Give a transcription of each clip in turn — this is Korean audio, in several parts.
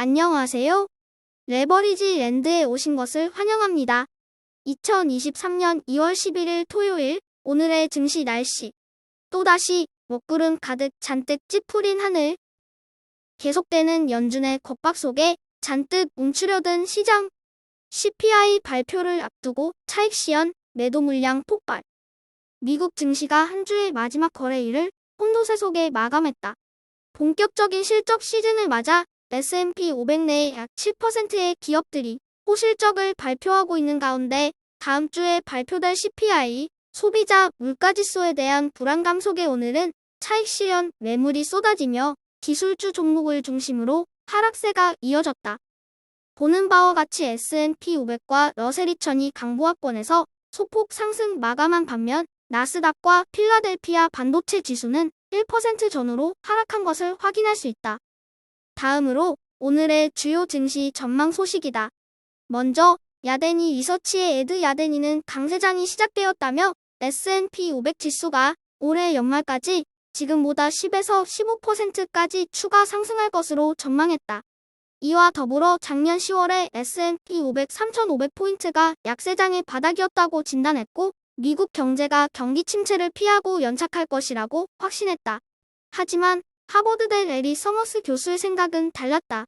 안녕하세요. 레버리지 랜드에 오신 것을 환영합니다. 2023년 2월 11일 토요일, 오늘의 증시 날씨. 또다시 먹구름 가득 잔뜩 찌푸린 하늘. 계속되는 연준의 겁박 속에 잔뜩 움츠려든 시장. CPI 발표를 앞두고 차익 시연, 매도 물량 폭발. 미국 증시가 한 주의 마지막 거래일을 혼돈세 속에 마감했다. 본격적인 실적 시즌을 맞아 S&P 500 내의 약 7%의 기업들이 호실적을 발표하고 있는 가운데 다음 주에 발표될 CPI, 소비자 물가지수에 대한 불안감 속에 오늘은 차익 실현 매물이 쏟아지며 기술주 종목을 중심으로 하락세가 이어졌다. 보는 바와 같이 S&P 500과 러셀 2000이 강보합권에서 소폭 상승 마감한 반면 나스닥과 필라델피아 반도체 지수는 1% 전후로 하락한 것을 확인할 수 있다. 다음으로 오늘의 주요 증시 전망 소식이다. 먼저 야데니 리서치의 에드 야데니는 강세장이 시작되었다며 S&P 500 지수가 올해 연말까지 지금보다 10에서 15%까지 추가 상승할 것으로 전망했다. 이와 더불어 작년 10월에 S&P 500 3,500포인트가 약세장의 바닥이었다고 진단했고 미국 경제가 경기 침체를 피하고 연착할 것이라고 확신했다. 하지만 하버드대 레리 서머스 교수의 생각은 달랐다.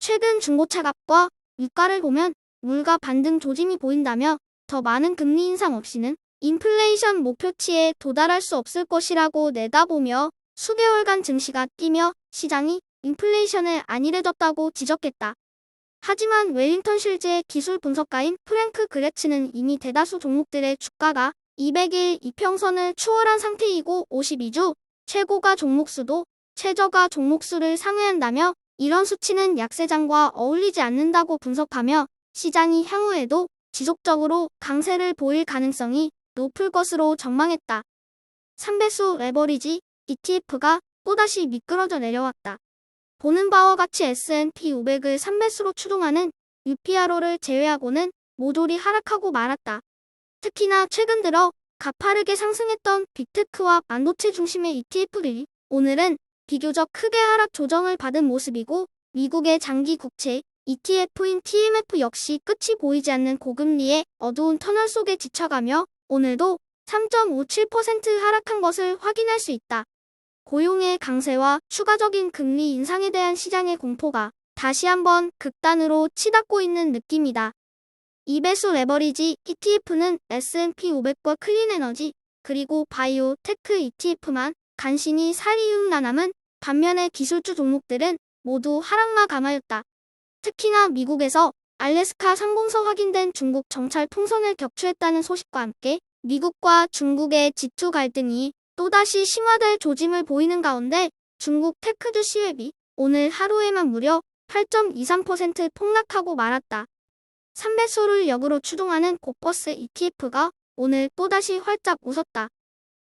최근 중고차값과 유가를 보면 물가 반등 조짐이 보인다며 더 많은 금리 인상 없이는 인플레이션 목표치에 도달할 수 없을 것이라고 내다보며 수개월간 증시가 뛰며 시장이 인플레이션을 안일해졌다고 지적했다. 하지만 웰링턴 실즈의 기술 분석가인 프랭크 그레츠는 이미 대다수 종목들의 주가가 200일 이평선을 추월한 상태이고 52주 최고가 종목수도 최저가 종목수를 상회한다며 이런 수치는 약세장과 어울리지 않는다고 분석하며 시장이 향후에도 지속적으로 강세를 보일 가능성이 높을 것으로 전망했다. 3배수 레버리지 ETF가 또다시 미끄러져 내려왔다. 보는 바와 같이 S&P 500을 3배수로 추종하는 UPRO를 제외하고는 모조리 하락하고 말았다. 특히나 최근 들어 가파르게 상승했던 빅테크와 반도체 중심의 ETF들이 오늘은 비교적 크게 하락 조정을 받은 모습이고 미국의 장기 국채 ETF인 TMF 역시 끝이 보이지 않는 고금리의 어두운 터널 속에 지쳐가며 오늘도 3.57% 하락한 것을 확인할 수 있다. 고용의 강세와 추가적인 금리 인상에 대한 시장의 공포가 다시 한번 극단으로 치닫고 있는 느낌이다. 2배수 레버리지 ETF는 S&P 500과 클린에너지 그리고 바이오 테크 ETF만 간신히 살이응난함은 반면에 기술주 종목들은 모두 하락 마감하였다. 특히나 미국에서 알래스카 상공서 확인된 중국 정찰 풍선을 격추했다는 소식과 함께 미국과 중국의 지투 갈등이 또다시 심화될 조짐을 보이는 가운데 중국 테크주 시외비 오늘 하루에만 무려 8.23% 폭락하고 말았다. 3배수를 역으로 추종하는 고버스 ETF가 오늘 또다시 활짝 웃었다.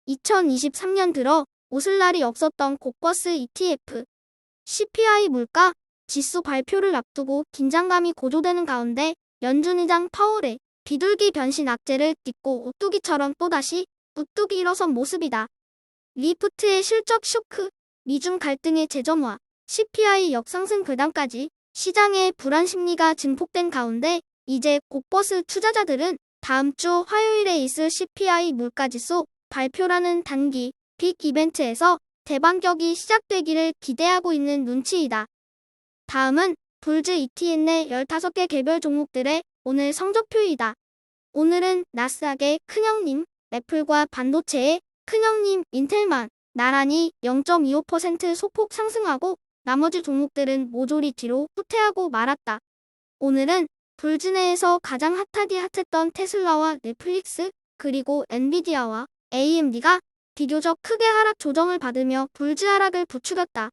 2023년 들어 웃을 날이 없었던 고버스 ETF. CPI 물가 지수 발표를 앞두고 긴장감이 고조되는 가운데 연준 의장 파월의 비둘기 변신 악재를 딛고 오뚜기처럼 또다시 우뚝 일어선 모습이다. 리프트의 실적 쇼크, 미중 갈등의 재점화, CPI 역상승 괴담까지 시장의 불안 심리가 증폭된 가운데 이제 고버스 투자자들은 다음 주 화요일에 있을 CPI 물가지수 발표라는 단기 빅 이벤트에서 대반격이 시작되기를 기대하고 있는 눈치이다. 다음은 불즈 ETF 내 15개 개별 종목들의 오늘 성적표이다. 오늘은 나스닥의 큰형님, 애플과 반도체의 큰형님 인텔만 나란히 0.25% 소폭 상승하고 나머지 종목들은 모조리 뒤로 후퇴하고 말았다. 오늘은 불즈 내에서 가장 핫했던 테슬라와 넷플릭스 그리고 엔비디아와 AMD가 비교적 크게 하락 조정을 받으며 불즈 하락을 부추겼다.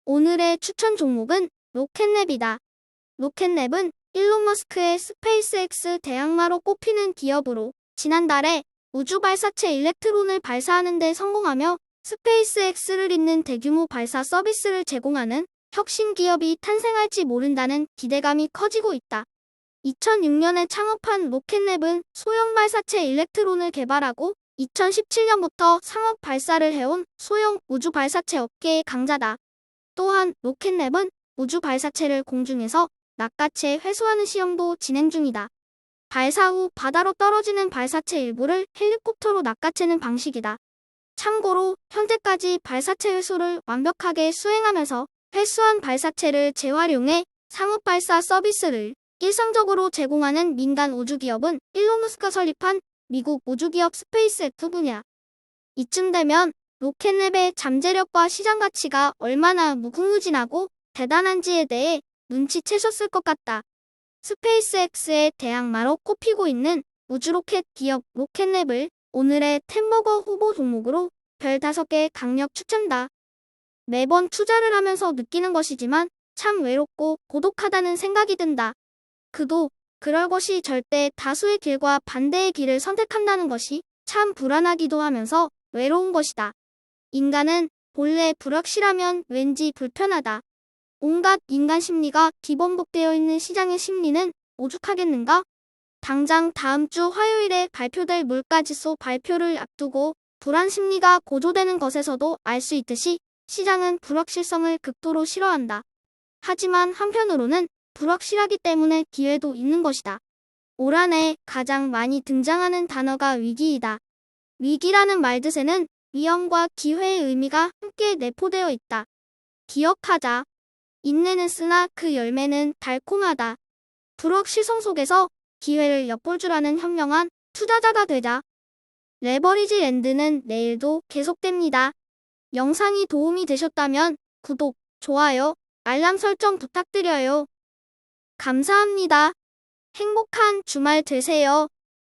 오늘의 추천 종목은 로켓랩이다. 로켓랩은 일론 머스크의 스페이스X 대항마로 꼽히는 기업으로 지난달에 우주 발사체 일렉트론을 발사하는 데 성공하며 스페이스X를 잇는 대규모 발사 서비스를 제공하는 혁신 기업이 탄생할지 모른다는 기대감이 커지고 있다. 2006년에 창업한 로켓랩은 소형 발사체 일렉트론을 개발하고 2017년부터 상업 발사를 해온 소형 우주 발사체 업계의 강자다. 또한 로켓랩은 우주 발사체를 공중에서 낚아채 회수하는 시험도 진행 중이다. 발사 후 바다로 떨어지는 발사체 일부를 헬리콥터로 낚아채는 방식이다. 참고로 현재까지 발사체 회수를 완벽하게 수행하면서 회수한 발사체를 재활용해 상업 발사 서비스를 일상적으로 제공하는 민간 우주기업은 일론 머스크가 설립한 미국 우주기업 스페이스X 분야. 이쯤 되면 로켓랩의 잠재력과 시장 가치가 얼마나 무궁무진하고 대단한지에 대해 눈치채셨을 것 같다. 스페이스X의 대항마로 꼽히고 있는 우주로켓 기업 로켓랩을 오늘의 템버거 후보 종목으로 별 5개 강력 추천다. 매번 투자를 하면서 느끼는 것이지만 참 외롭고 고독하다는 생각이 든다. 그도 그럴 것이 절대 다수의 길과 반대의 길을 선택한다는 것이 참 불안하기도 하면서 외로운 것이다. 인간은 본래 불확실하면 왠지 불편하다. 온갖 인간 심리가 기본복되어 있는 시장의 심리는 오죽하겠는가? 당장 다음 주 화요일에 발표될 물가지수 발표를 앞두고 불안 심리가 고조되는 것에서도 알 수 있듯이 시장은 불확실성을 극도로 싫어한다. 하지만 한편으로는 불확실하기 때문에 기회도 있는 것이다. 올 한 해 가장 많이 등장하는 단어가 위기이다. 위기라는 말뜻에는 위험과 기회의 의미가 함께 내포되어 있다. 기억하자. 인내는 쓰나 그 열매는 달콤하다. 불확실성 속에서 기회를 엿볼 줄 아는 현명한 투자자가 되자. 레버리지 랜드는 내일도 계속됩니다. 영상이 도움이 되셨다면 구독, 좋아요, 알람 설정 부탁드려요. 감사합니다. 행복한 주말 되세요.